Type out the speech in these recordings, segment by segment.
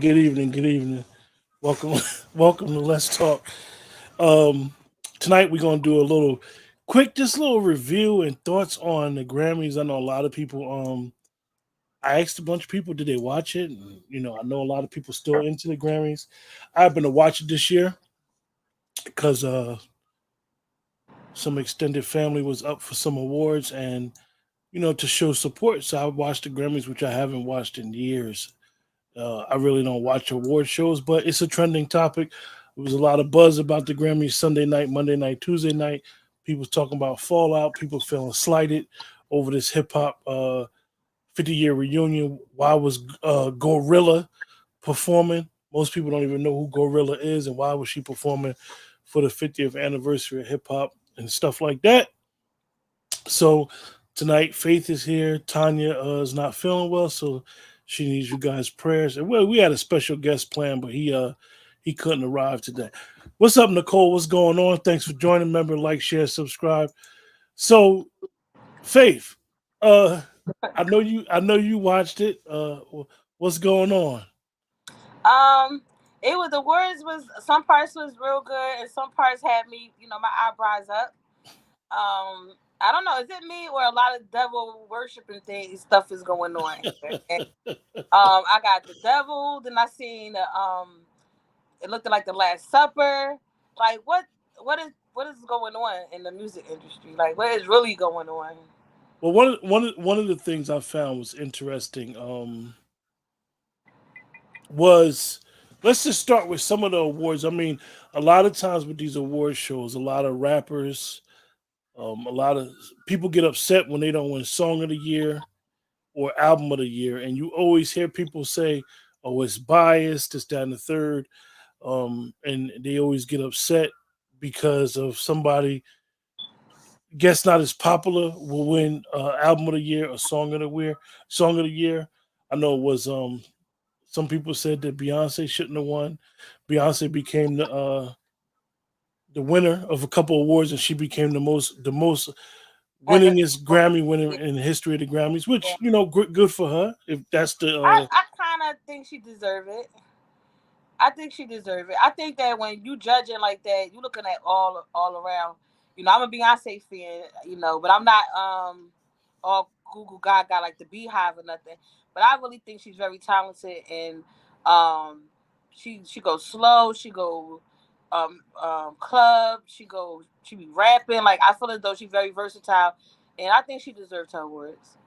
good evening, good evening. Welcome, welcome to Let's Talk. Um, Tonight we're gonna do a little quick, just a little review and thoughts on the Grammys. I know a lot of people. I asked a bunch of people, did they watch it? And, I know a lot of people still into the Grammys. I've been to watch it this year because some extended family was up for some awards and to show support. So I watched the Grammys, which I haven't watched in years. I really don't watch award shows, but it's a trending topic. There was a lot of buzz about the Grammys Sunday night, Monday night, Tuesday night. People talking about fallout, people feeling slighted over this hip hop 50-year reunion. Why was Gorilla performing? Most people don't even know who Gorilla is, and why was she performing for the 50th anniversary of hip hop and stuff like that. So tonight, Faith is here. Tanya is not feeling well, so she needs you guys' prayers. And well, we had a special guest planned, but he couldn't arrive today. What's up, Nicole? What's going on? Thanks for joining. Remember, like, share, subscribe. So, Faith, uh, I know you watched it. What's going on? Um, it was the words was some parts was real good and some parts had me, my eyebrows up. I don't know, is it me or a lot of devil worshiping things stuff is going on? And, I got the devil, then I seen it looked like the Last Supper. Like what is going on in the music industry? Like what is really going on? Well, one of the things I found was interesting. Was let's just start with some of the awards. I mean, a lot of times with these award shows, a lot of rappers, a lot of people get upset when they don't win Song of the Year or Album of the Year, and you always hear people say, "Oh, it's biased, this, that, and the third," and they always get upset because of somebody guess not as popular will win Album of the Year or Song of the Year. I know it was some people said that Beyonce shouldn't have won. Beyonce became the winner of a couple awards, and she became the most And the, winningest Grammy winner in the history of the Grammys. Which good for her. If that's the I kind of think she deserve it. I think she deserve it. I think that when you judging like that, you looking at all around. I'm a Beyonce fan, but I'm not all Google Gaga like the Beehive or nothing. But I really think she's very talented and um she goes slow, she go club, she be rapping. Like I feel as though she's very versatile and I think she deserves her awards.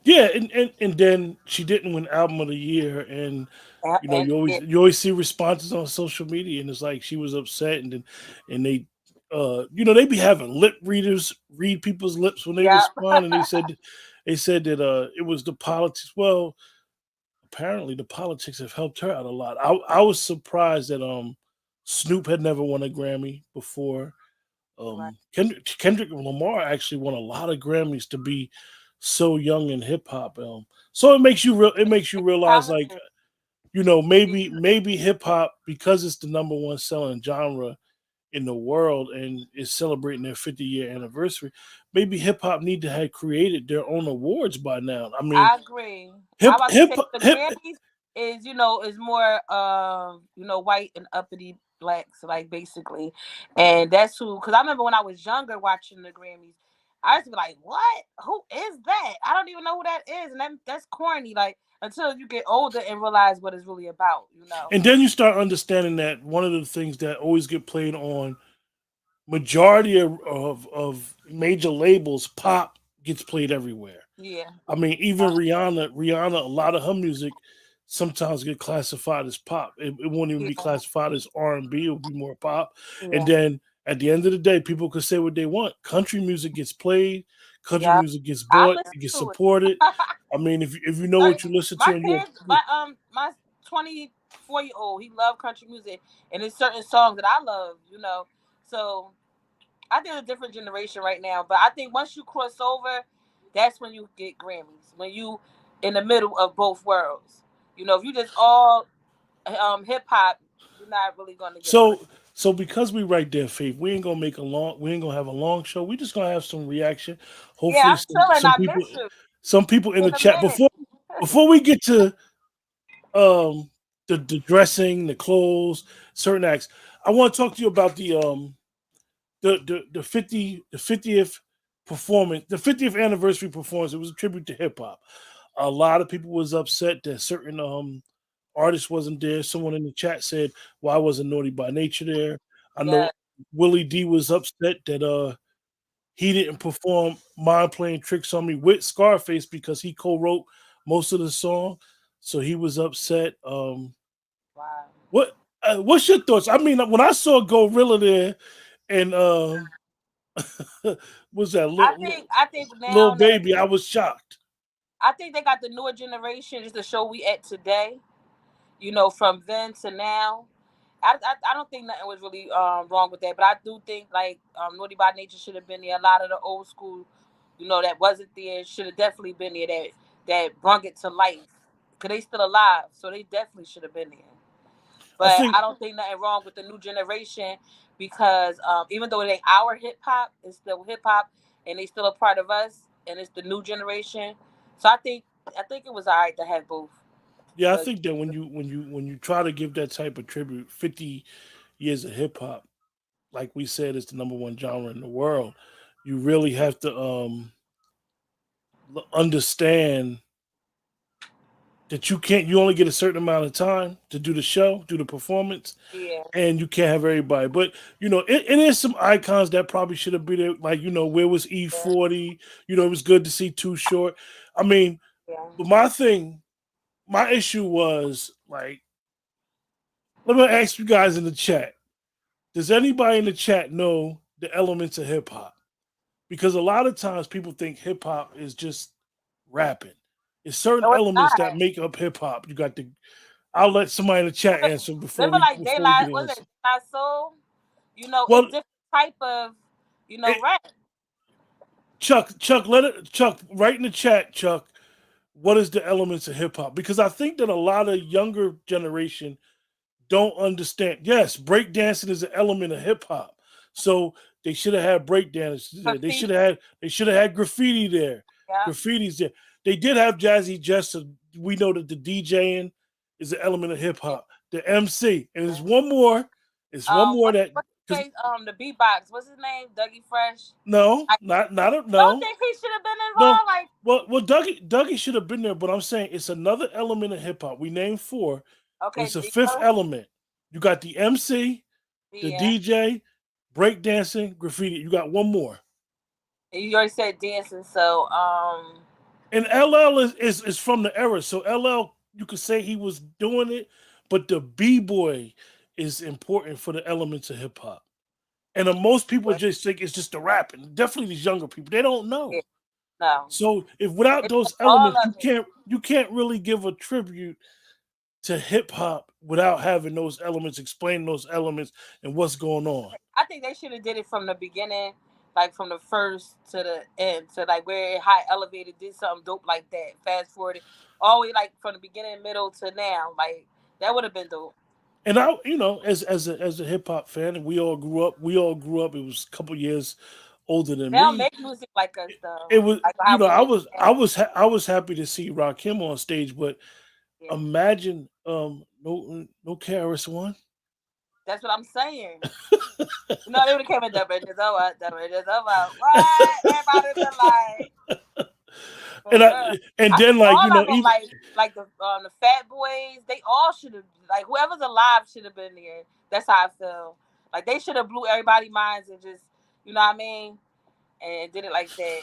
yeah, and then she didn't win Album of the Year, and And you always it, you always see responses on social media, and it's like she was upset, and they. They be having lip readers read people's lips when they yeah, respond, and they said that it was the politics. Well, apparently the politics have helped her out a lot. I was surprised that Snoop had never won a Grammy before. right. Kendrick Lamar actually won a lot of Grammys to be so young in hip hop. So it makes you realize, like, Talented. maybe hip hop, because it's the number one selling genre in the world and is celebrating their 50-year anniversary. Maybe hip hop need to have created their own awards by now. I mean, I agree. I hip about to hip say the hip. Grammys is more white and uppity blacks like basically, and that's who. Because I remember when I was younger watching the Grammys, I used to be like, "What? Who is that? I don't even know who that is," and that's corny. Like until you get older and realize what it's really about, you know. And then you start understanding that one of the things that always get played on majority of major labels, pop gets played everywhere. Yeah. I mean, even Rihanna, a lot of her music sometimes get classified as pop. It won't even be Yeah. classified as R&B. It will be more pop. And Yeah. then at the end of the day, people can say what they want. Country music gets played. Country Yeah. music gets I bought. listen It gets to it. supported. I mean, if you know Like, what you listen to, my and kids, my 24-year-old, he love country music, and there's certain songs that I love, So I think it's a different generation right now, but I think once you cross over, that's when you get Grammys. When you in the middle of both worlds, if you just all hip hop, you're not really going to get a Grammy. so because we right there, Faith, we ain't gonna have a long show. We just gonna have some reaction. Yeah, Hopefully I'm chilling. some I people miss you. some people It's in the been a chat minute. before we get to um the dressing, the clothes, certain acts. I want to talk to you about the 50th performance, the 50th anniversary performance. It was a tribute to hip hop. A lot of people was upset that certain artist wasn't there. Someone in the chat said, "Why wasn't Naughty by Nature there?" I Yeah, know Willie D was upset that he didn't perform "Mind Playing Tricks on Me" with Scarface because he co-wrote most of the song, so he was upset. wow. What what's your thoughts? I mean, when I saw Gorilla there and was that I think little now that baby, I was shocked. I think they got the newer generation just to show we at today. From then to now. I don't think nothing was really wrong with that, but I do think like Naughty by Nature should have been there. A lot of the old school, that wasn't there should have definitely been there. That brung it to life, cause they still alive, so they definitely should have been there. I But think I don't think nothing wrong with the new generation because even though it ain't our hip hop, it's still hip hop, and they still a part of us, and it's the new generation. So I think it was alright to have both. yeah, I But think that when you try to give that type of tribute, 50 years of hip hop, like we said, is the number one genre in the world. You really have to understand that you only get a certain amount of time to do the show, do the performance, yeah, and you can't have everybody. But it is some icons that probably should have been there. Like where was yeah, E40? It was good to see Too Short. I mean, yeah. but my issue was like, let me ask you guys in the chat. Does anybody in the chat know the elements of hip hop? Because a lot of times people think hip hop is just rapping. It's certain No, it's elements that not. make up hip hop. You got the. I'll let somebody in the chat answer before Remember, we like before we get daylight in was this. it daylight soul? It's Well, different type of it, rap. Chuck, Chuck, write in the chat, Chuck. What is the elements of hip hop? Because I think that a lot of younger generation don't understand. Yes, breakdancing is an element of hip hop. So they should have had breakdancers there. Graffiti. They should have had graffiti there. Yeah. Graffiti's there. They did have Jazzy Jester. We know that the DJing is an element of hip hop. The MC. And there's one more. It's one more that What's his because name? The beatbox. What's his name? Dougie Fresh. no, I not a don't no. think he should have been No. involved. Like, Well, Dougie should have been there, but I'm saying it's another element of hip hop. We named four, and okay, it's a fifth element. You got the MC, the yeah. DJ, breakdancing, graffiti. You got one more. And you already said dancing, so And LL is from the era. So LL, you could say he was doing it, but the B-boy is important for the elements of hip hop. And most people just think it's just the rapping. Definitely these younger people. They don't know. yeah, no, So if without it's those all elements, of it. you can't really give a tribute to hip hop without having those elements, explaining those elements and what's going on. I think they should have did it from the beginning, like from the first to the end, to like where it high elevated did something dope like that. Fast forward it all the way like from the beginning, middle to now, like that would have been dope. And I, as a hip hop fan, and we all grew up. We all grew up. It was a couple years older than They don't me. make music like us It though, was, like how we I make was, it. I was happy to see Rakim on stage, but Yeah, imagine, no KRS One. that's what I'm saying. They would have came in the bridges over, the bridges over. What? Everybody been like, for and real. and I then think like all of them, even like the Fat Boys, they all should have like whoever's alive should have been there. That's how I feel. Like they should have blew everybody's minds and just what I mean, and did it like that.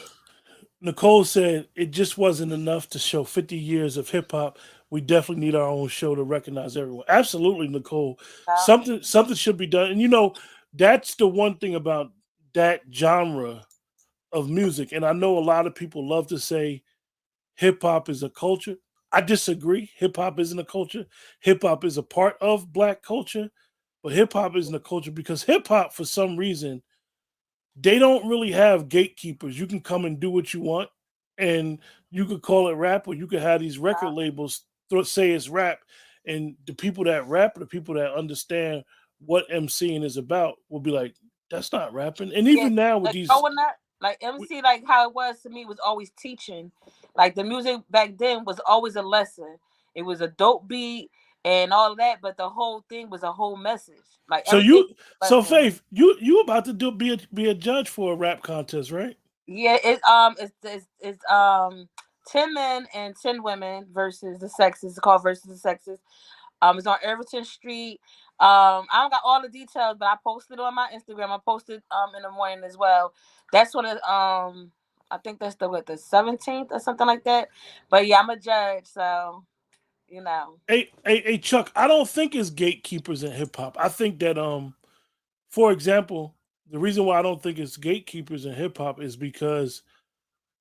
Nicole said it just wasn't enough to show 50 years of hip hop. We definitely need our own show to recognize everyone. Absolutely, Nicole. Yeah, Something should be done. And that's the one thing about that genre of music. And I know a lot of people love to say hip hop is a culture. I disagree. Hip hop isn't a culture. Hip hop is a part of black culture, but hip hop isn't a culture because hip hop, for some reason, they don't really have gatekeepers. You can come and do what you want, and you could call it rap, or you could have these record labels say it's rap, and the people that rap, the people that understand what MCing is about, will be like, "That's not rapping." And yeah. even now with Like these, growing up, like MC, like how it was to me was always teaching. Like the music back then was always a lesson. It was a dope beat. and all of that. But the whole thing was a whole message. Like So everything you, was a so lesson. Faith, you about to be a judge for a rap contest, right? Yeah, it's 10 men and 10 women versus the sexes. It's called versus the sexes. It's on Everton Street. I don't got all the details, but I posted on my Instagram. I posted in the morning as well. That's what it I think that's the 17th or something like that. But yeah, I'm a judge, so you know. Hey, Chuck, I don't think it's gatekeepers in hip hop. I think that for example, the reason why I don't think it's gatekeepers in hip hop is because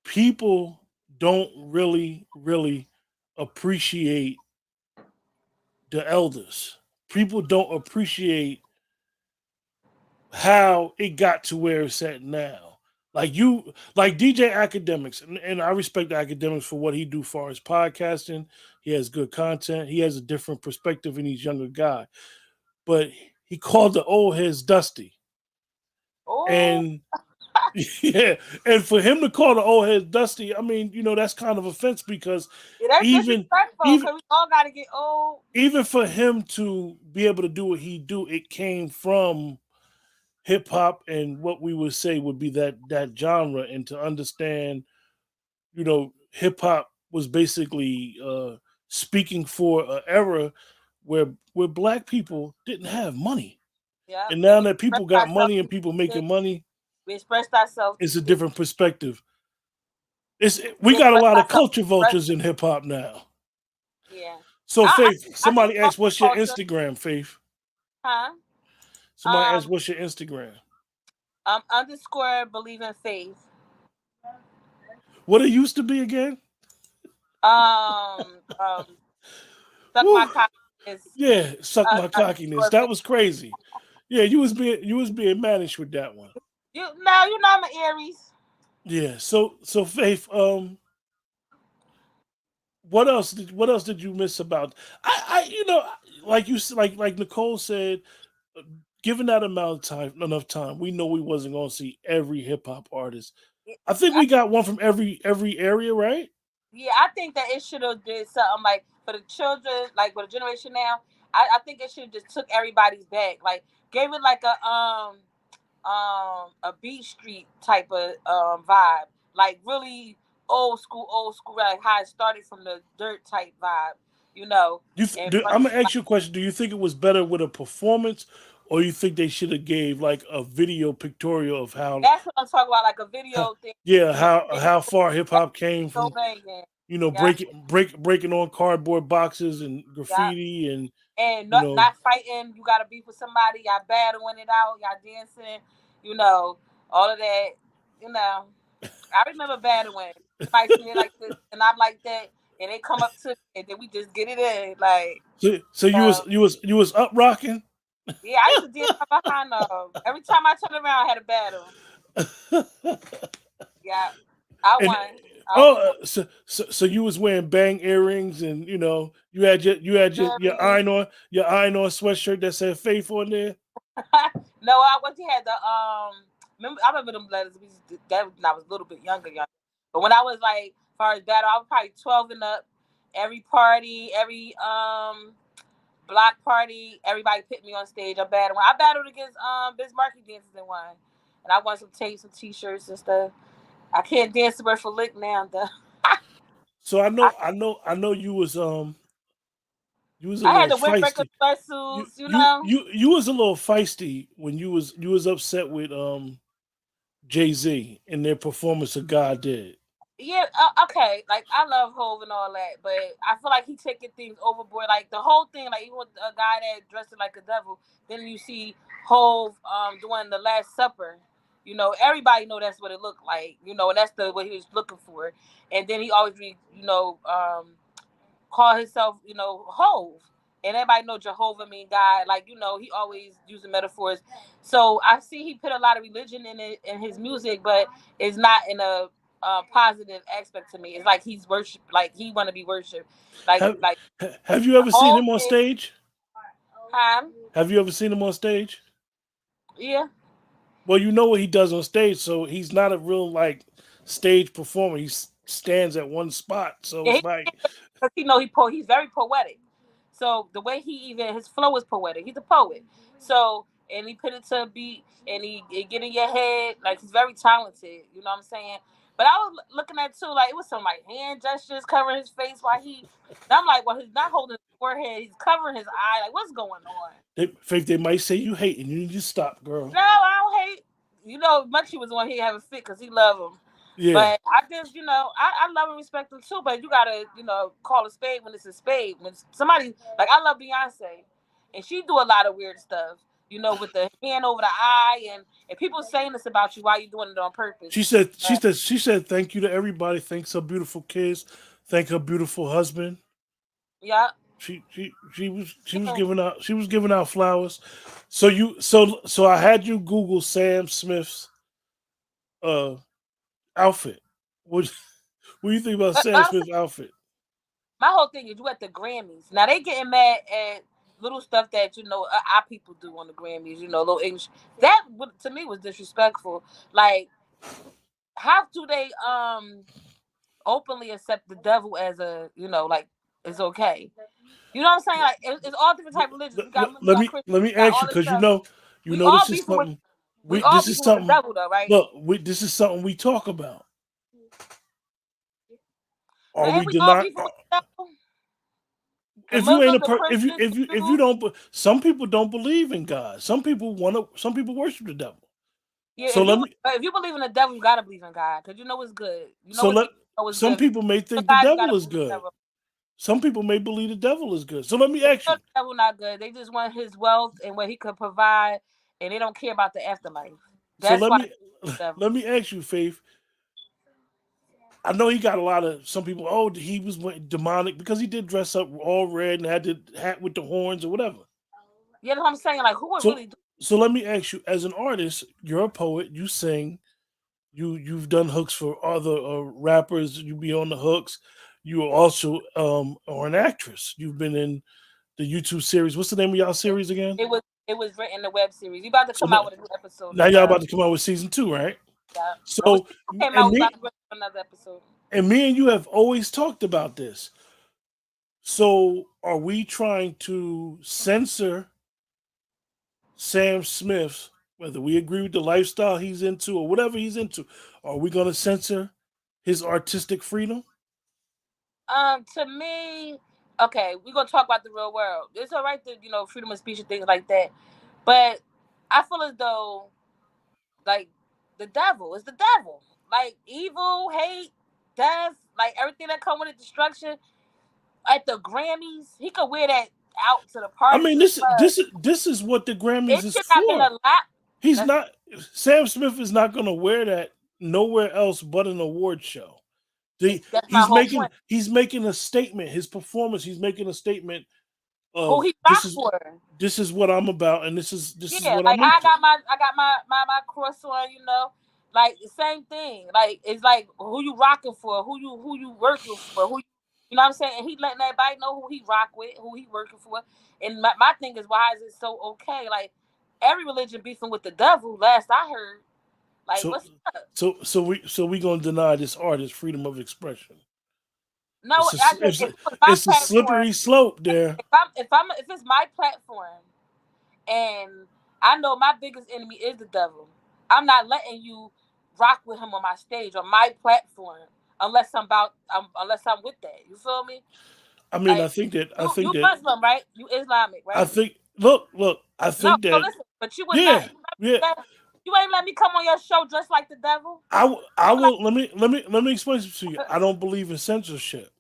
people don't really appreciate the elders. People don't appreciate how it got to where it's at now. Like DJ Academics, and I respect the Academics for what he do far as podcasting. He has good content. He has a different perspective in his younger guy. But he called the old heads dusty. Oh, And yeah, and for him to call the old heads dusty, I mean, that's kind of offense because yeah, that's even disrespectful even because we all got to get old. even for him to be able to do what he do, it came from hip hop and what we would say would be that genre, and to understand, hip hop was basically speaking for an era where black people didn't have money, Yeah, and and now we that people expressed got ourselves money and through people music. making money, We expressed ourselves it's through a music. different perspective. We We got a expressed lot of ourselves culture through vultures in wrestling. hip hop now. Yeah, So Faith, I think somebody it's all asked, "What's your culture, Instagram?" Faith, huh? somebody asked, Um, "What's your Instagram?" underscore believe in faith. What it used to be again? Um, um, suck my Woo. cock is Yeah, suck my cockiness. underscore That faith. was crazy. Yeah, you was being managed with that one. You know I'm an Aries. Yeah. So Faith, what else did you miss about? Like like Nicole said, uh, given that amount of time, enough time, we know we wasn't gonna see every hip hop artist. I think I, we got one from every area, right? yeah, I think that it should have did something like for the children, like for the generation now. I think it should have just took everybody's back, like gave it like a Beach Street type of vibe, like really old school, like how it started from the dirt type vibe, you know, and I'm bring gonna ask you a question. Do you think it was better with a performance, or you think they should have gave like a video pictorial of that's what I'm talking about, like a how video thing, yeah, you know, how far hip that's hop came so from, banging, yeah, breaking on cardboard boxes and yeah, graffiti and and you not know not fighting. You got to beef with somebody. Y'all battling it out. Y'all dancing. You know all of that. You know, I remember battling. Somebody say it like this, and I'm like that, and they come up to me, and then we just get it in. Like, so you know, you was up rocking. yeah, I used to dance right behind them. Every time I turned around, I had a battle. Yeah, I And won. I always won. so you was wearing bang earrings, and you had your iron on sweatshirt that said faith on there. No, I once he had the Remember, I remember them letters. That was when I was a little bit younger. But when I was like, as far as battle, I was probably 12 and up. Every party, every block party, everybody put me on stage. I battled against Biz Markie dancers and won, and I won some tapes, some T-shirts and stuff. I can't dance the word for lick now though. So I, I know you was a I little had the windbreaker feisty. You sweatsuits, you you know. you you was a little feisty when you was upset with Jay-Z and their performance of God Did. Yeah, okay. Like I love Hove and all that, but I feel like he taking things overboard. Like the whole thing, like even with a guy that dressed like a devil. Then you see Hove doing the Last Supper. You know, everybody know that's what it looked like. You know, and that's the what he was looking for. And then he always be, call himself, Hove. And everybody know Jehovah mean God. Like, he always using metaphors. So I see he put a lot of religion in it in his music, but it's not in a positive aspect to me. It's like he's worship, like he want to be worshipped, Have like have you ever seen Hove him on is stage? time. Have you ever seen him on stage? Yeah, Well, you know what he does on stage, so he's not a real like stage performer. He stands at one spot, so yeah, it's like because he's very poetic. So the way he even his flow is poetic. He's a poet. So and he put it to a beat and he get in your head. Like he's very talented. You know what I'm saying? But I was looking at too, like it was some like hand gestures covering his face while he. And I'm like, well, he's not holding his forehead. He's covering his eye. Like, what's going on? Faith, they might say you hating. You need to stop, girl. No, I don't hate. You know, Munchie was on here having fit because he love him. Yeah. But I just, I love and respect them too. But you gotta, call a spade when it's a spade. When somebody like I love Beyonce, and she do a lot of weird stuff. With the hand over the eye, and people saying this about you, why you doing it on purpose? She said thank you to everybody. Thanks her beautiful kids. Thank her beautiful husband. Yeah. She was giving out flowers. So I had you Google Sam Smith's uh outfit. What do you think about Sam My Smith's outfit? whole thing is you at the Grammys. Now they getting mad at little stuff that our people do on the Grammys. Little English. That to me was disrespectful. Like, how do they openly accept the devil as like it's okay? You know what I'm saying? Like it's all different type of religions. We got Let me Christians, let we me got ask all you this because stuff. We all this is beefing with something. we We all this is beefing with the something. devil though, right? Look, this is something we talk about. Are But we ain't we all denying? beefing with the devil? The If you ain't Muslims, a the if Christians, you the if you Jews. don't, some people don't believe in God. Some people worship the devil. Yeah, So let me. if you believe in the devil, you gotta believe in God because you know it's good. You know So it's let evil. You know it's some good. people may For think the God, you devil gotta is believe in the good. devil. Some people may believe the devil is good. So let me They ask know you. the devil not good. They just want his wealth and what he could provide, and they don't care about the afterlife. So That's let why me the devil. let me ask you, Faith. I know he got a lot of some people. Oh, he was demonic because he did dress up all red and had the hat with the horns or whatever. You know what I'm saying? Like, who would So really do? so let me ask you, as an artist, you're a poet. You sing. You've done hooks for other rappers. You be on the hooks. You also are an actress. You've been in the YouTube series. What's the name of y'all series again? It was it was written in the web series. We about to So come out with a new episode. now y'all about to come out with season 2, right? Yeah. When So season came out, and we about me to bring another episode. and you have always talked about this. So are we trying to censor Sam Smith, whether we agree with the lifestyle he's into or whatever he's into? Are we going to censor his artistic freedom? To me, okay, we're gonna talk about the real world. It's all right to freedom of speech and things like that, but I feel as though like the devil is the devil, like evil, hate, death, like everything that come with it, destruction. At the Grammys, he could wear that out to the I party, mean, to the club. this is what the It Grammys is should not been for. a lot. He's That's not Sam Smith is not going to wear that nowhere else but an award show. that's my whole point. He's making a statement. His performance, he's making a statement Who of he rock for? this is what I'm about and this is Yeah, what like I'm into. I got my cross on, like the same thing. Like it's like who you rocking for, who you working for, you know what I'm saying? And he letting everybody know who he rock with, who he working for. And my thing is, why is it so okay? Like every religion beefing with the devil. Last I heard, like So what's up? so we going to deny this artist freedom of expression. No, It's I a, just it's if a, it was my it's a platform, slippery slope there. if it's my platform, and I know my biggest enemy is the devil. I'm not letting you rock with him on my stage on my platform unless I'm with that. You feel me? I mean, Like I think you that Muslim, right? You Islamic, I right? think look, I No, think so that listen, but you would not yeah, yeah. you ain't let me come on your show dressed like the devil. I Like, will let me explain this to you. I don't believe in censorship.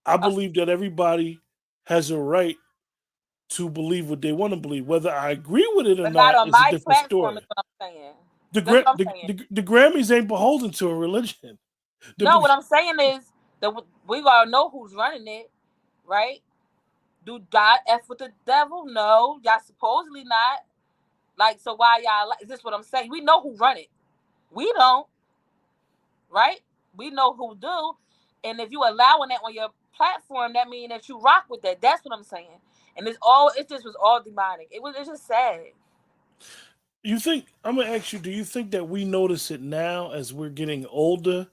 I uh, believe that everybody has a right to believe what they want to believe. Whether I agree with it or but not not on is a my different platform is story. what I'm saying. The That's Gra- what I'm saying. the Grammys ain't beholden to a religion. No, The, what I'm saying is that we gotta know who's running it, right? Do God F with the devil? No, y'all supposedly not. Like, so why y'all? Is this what I'm saying? We know who run it. We don't, right? We know who do. And if you allowing that on your platform, that means that you rock with that. That's what I'm saying. And it just was all demonic. It's just sad. you think I'm gonna ask you? Do you think that we notice it now as we're getting older?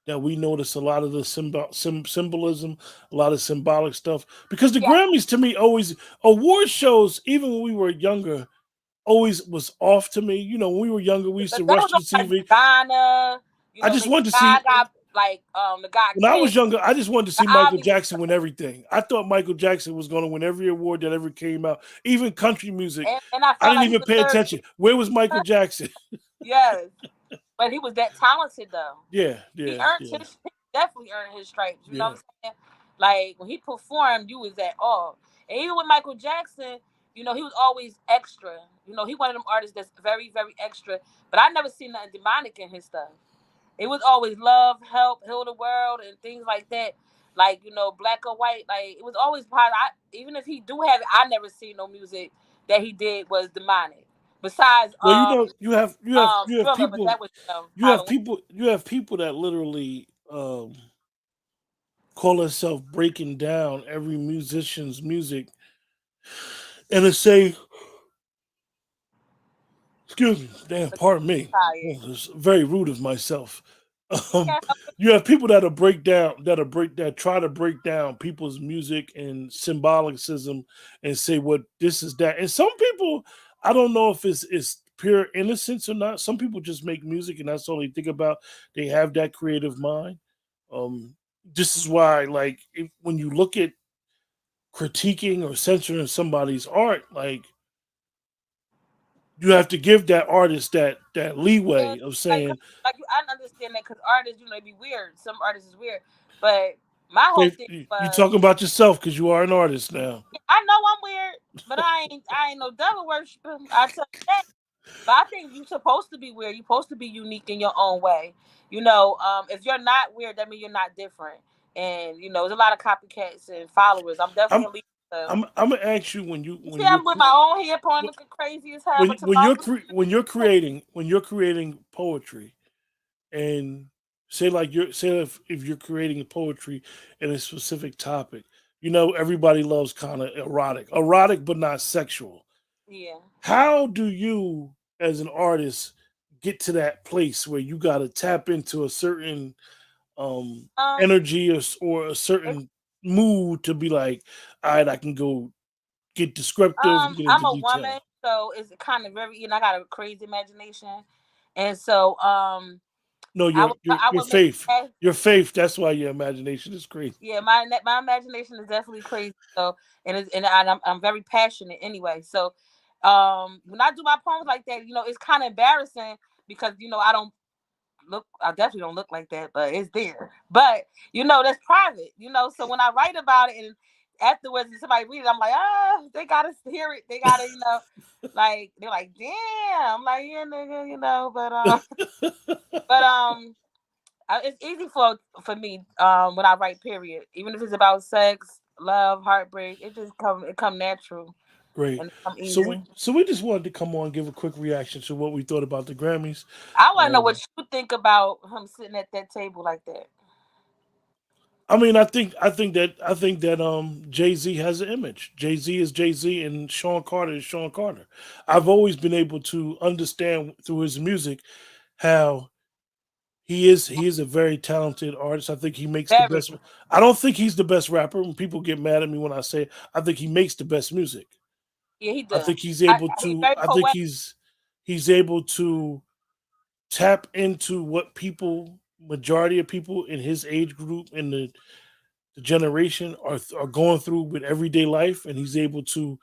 that we notice a lot of the symbolism, a lot of symbolic stuff. Because the Yeah, Grammys to me always award shows, even when we were younger, always was off to me. You know, when we were younger, we used but to that rush was to the on like TV. Madonna, I just Lady wanted to see Gaga, like the guy when I King, was younger. I just wanted to the see Michael obvious Jackson stuff. win everything. I thought Michael Jackson was going to win every award that ever came out, even country music. And I I felt didn't like he even pay deserved attention. it. Where was Michael Jackson? Yes, but he was that talented though. Yeah, He yeah, earned yeah, his he definitely earned his stripes. You know yeah. what I'm saying? Like when he performed, you was at all. And even with Michael Jackson, he was always extra. He one of them artists that's very, very extra. But I never seen nothing demonic in his stuff. It was always love, help, heal the world, and things like that. Like black or white. Like it was always positive. Even if he do have it, I never seen no music that he did was demonic. Besides, Well, you know, you have Thriller, but people, that was Halloween. you have people that literally call themselves breaking down every musician's music and to say, excuse me, damn, But pardon me, tired. oh, it's very rude of myself. You Um, can't help it. you have people that try to break down people's music and symbolicism and say what this is that. And some people, I don't know if it's pure innocence or not. Some people just make music and that's all they think about. They have that creative mind. Um, this is why, like, when you look at critiquing or censoring somebody's art, like you have to give that artist that Yeah, leeway of like, saying, I understand that because artists, they be weird. Some artists is weird, but my whole "Hey, thing you was, talking about yourself because you are an artist now." I know I'm weird, but I ain't no devil worshiper. I tell you that. But I think you're supposed to be weird. You're supposed to be unique in your own way. If you're not weird, that means you're not different. And there's a lot of copycats and followers. I'm definitely I'm a leader. So I'm gonna ask you you see, I'm with my own hair pulling, looking crazy as hell. But tomorrow, when you're creating poetry and say like you're say if you're creating poetry in a specific topic, you know everybody loves kind of erotic but not sexual. yeah. How do you as an artist get to that place where you got to tap into a certain Um, energy or a it's, certain mood to be like, all right, I can go get descriptive and get I'm into a woman, detail. so it's kind of very, I got a crazy imagination, and so No, I would make that. your faith. That's why your imagination is crazy. Yeah, my imagination is definitely crazy. So and I'm very passionate anyway. So when I do my poems like that, it's kind of embarrassing because I definitely don't look like that, but it's there. But that's private. So when I write about it and afterwards and somebody read it, I'm like, they gotta hear it. They gotta, like they're like, damn. I'm like, yeah, nigga, but it's easy for me when I write. Period. Even if it's about sex, love, heartbreak, it come natural Great. and it come So easy. we just wanted to come on and give a quick reaction to what we thought about the Grammys. I want to know what Um, you think about him sitting at that table like that. I mean, I think that Jay Z has an image. Jay Z is Jay Z, and Sean Carter is Sean Carter. I've always been able to understand through his music how he is a very talented artist. I think he makes the Very. best. I don't think he's the best rapper. When people get mad at me when I say it, I think he makes the best music. Yeah, he I does. think he's able He's to. very I think poetic. he's able to tap into what people, majority of people in his age group in the generation are going through with everyday life, and he's able to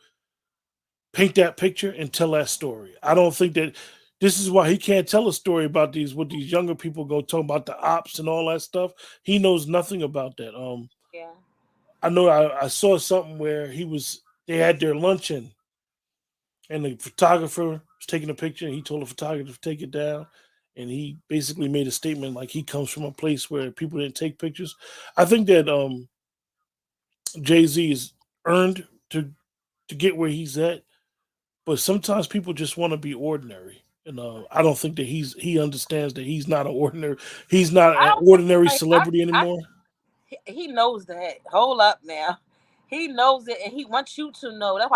paint that picture and tell that story. I don't think that this is why he can't tell a story about these what these younger people go talk about the ops and all that stuff. He knows nothing about that. Yeah. I know I saw something where they had their luncheon and the photographer was taking a picture and he told the photographer to take it down and he basically made a statement like he comes from a place where people didn't take pictures. I think that Jay-Z is earned to get where he's at, but sometimes people just want to be ordinary. And I don't think that he understands that he's not I an don't think ordinary like celebrity I anymore. he knows that. Hold up now. He knows it, and he wants you to know. That's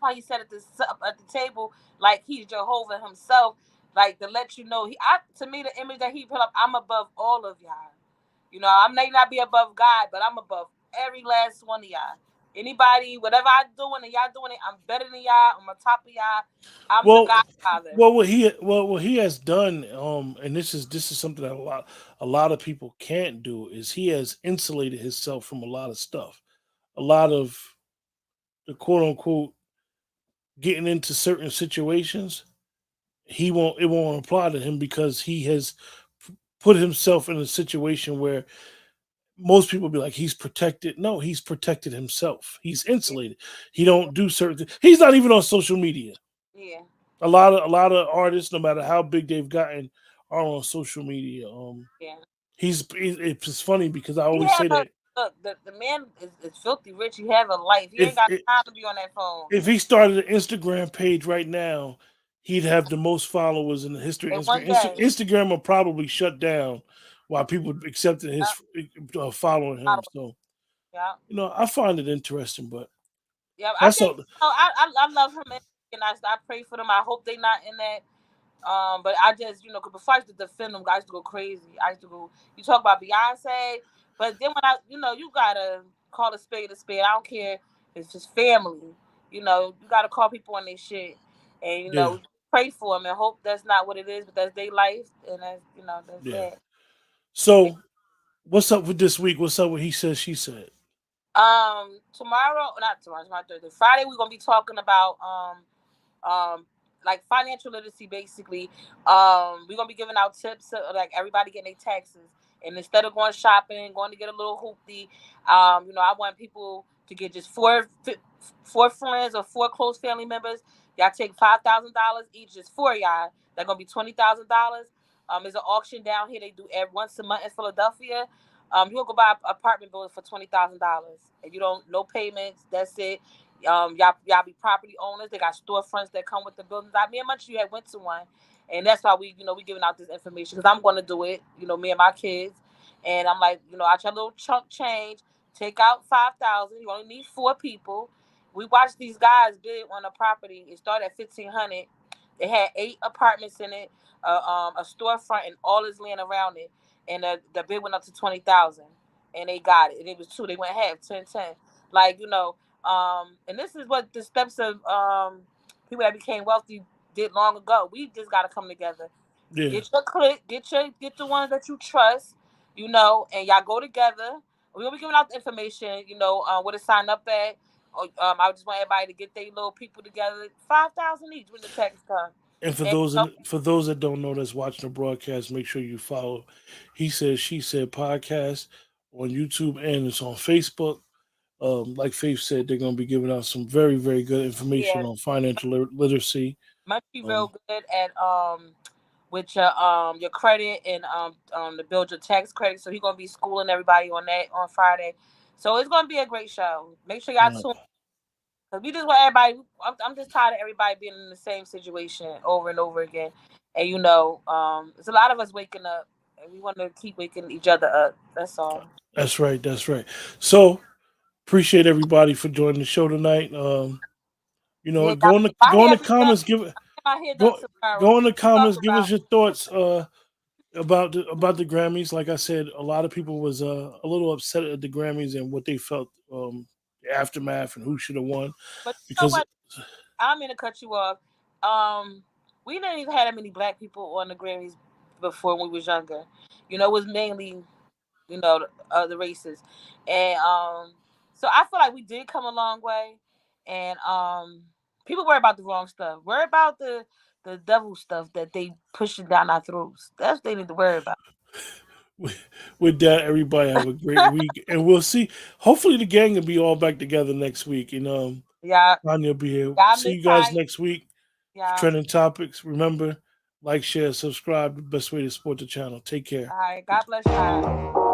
why he said at the table like he's Jehovah himself, like to let you know. To me the image that he put up. I'm above all of y'all. I may not be above God, but I'm above every last one of y'all. Anybody, whatever I doing and y'all doing it, I'm better than y'all. I'm on top of y'all. I'm the Well, Godfather. what he has done, and this is something that a lot of people can't do, is he has insulated himself from a lot of stuff, a lot of the quote unquote getting into certain situations. It won't apply to him because he has put himself in a situation where most people be like he's protected. No, he's protected himself. He's Yeah, insulated. He don't do certain things. He's not even on social media. yeah, A lot of artists, no matter how big they've gotten, are on social media. yeah. It's funny because I He always have say a that look. The man is filthy rich. He have a life. He ain't if got if time to be on that phone. if he started an Instagram page right now, he'd have the most followers in the history In of one Instagram. day. Instagram will probably shut down while people accepted his following him. So Yeah. I find it interesting, but Yeah, I that's think all. I love him, and I pray for them. I hope they not in that. But I just 'cause before I used to defend them, I used to go crazy. I used to go. You talk about Beyonce, but then when you gotta call a spade a spade. I don't care if it's just family. You gotta call people on their shit, and Yeah, pray for them and hope that's not what it is, but that's their life, and that's yeah. that. So what's up with this week? What's up with he said she said? Tomorrow, not tomorrow, tomorrow Thursday, Friday, we're gonna be talking about um like financial literacy basically. We're gonna be giving out tips so, like everybody getting their taxes, and instead of going shopping, going to get a little hoopty, I want people to get just four friends or four close family members. Y'all take $5,000 each, just for y'all. They're gonna be $20,000. There's an auction down here they do every once a month in Philadelphia. You can go buy an apartment building for $20,000, and you don't no payments. That's it. Y'all be property owners. They got storefronts that come with the buildings. Me and Munchie had went to one, and that's why we giving out this information because I'm going to do it. Me and my kids, and I'm like, out your little chunk change, take out 5,000. You only need four people. We watched these guys bid on a property. It started at 1,500. It had 8 apartments in it, a storefront, and all is land around it. And the bid went up to 20,000, and they got it. And it was two. They went half, 10-10. Like and this is what the steps of people that became wealthy did long ago. We just got to come together. Yeah, Get your clique, get the ones that you trust, and y'all go together. We'll be giving out the information, where to sign up at. I just want everybody to get their little people together, 5,000 each when the tax come. and for And those for those that don't know that's watching the broadcast, make sure you follow He Said She Said podcast on YouTube, and it's on Facebook. Like Faith said, they're going to be giving out some very, very good information yeah, on financial literacy. must be Um, real good at with your credit and to build your tax credit. So he's gonna be schooling everybody on that on Friday. So it's gonna be a great show. Make sure y'all uh, tune because we just want everybody. I'm just tired of everybody being in the same situation over and over again. And it's a lot of us waking up, and we want to keep waking each other up. That's all. that's right. That's right. So appreciate everybody for joining the show tonight. Yeah, Go in the my go in hair the be done. comments. My hair done Go tomorrow. go in So the what you comments. talking Give us about? your thoughts about the Grammys. Like I said, a lot of people was a little upset at the Grammys and what they felt, the aftermath and who should have won But you know because what? I'm gonna cut you off. Um, we didn't even have that many black people on the Grammys before when we was younger. It was mainly the races, and so I feel like we did come a long way, and people worry about the wrong stuff. Worry about the devil stuff that they pushing down our throats. That's what they need to worry about. with that, everybody have a great week, and we'll see. Hopefully, the gang will be all back together next week. And Yeah, Tanya will be here. y'all See miss you guys Tanya. next week for Yeah. trending topics. Remember, like, share, subscribe. The best way to support the channel. Take care. All right. God bless y'all.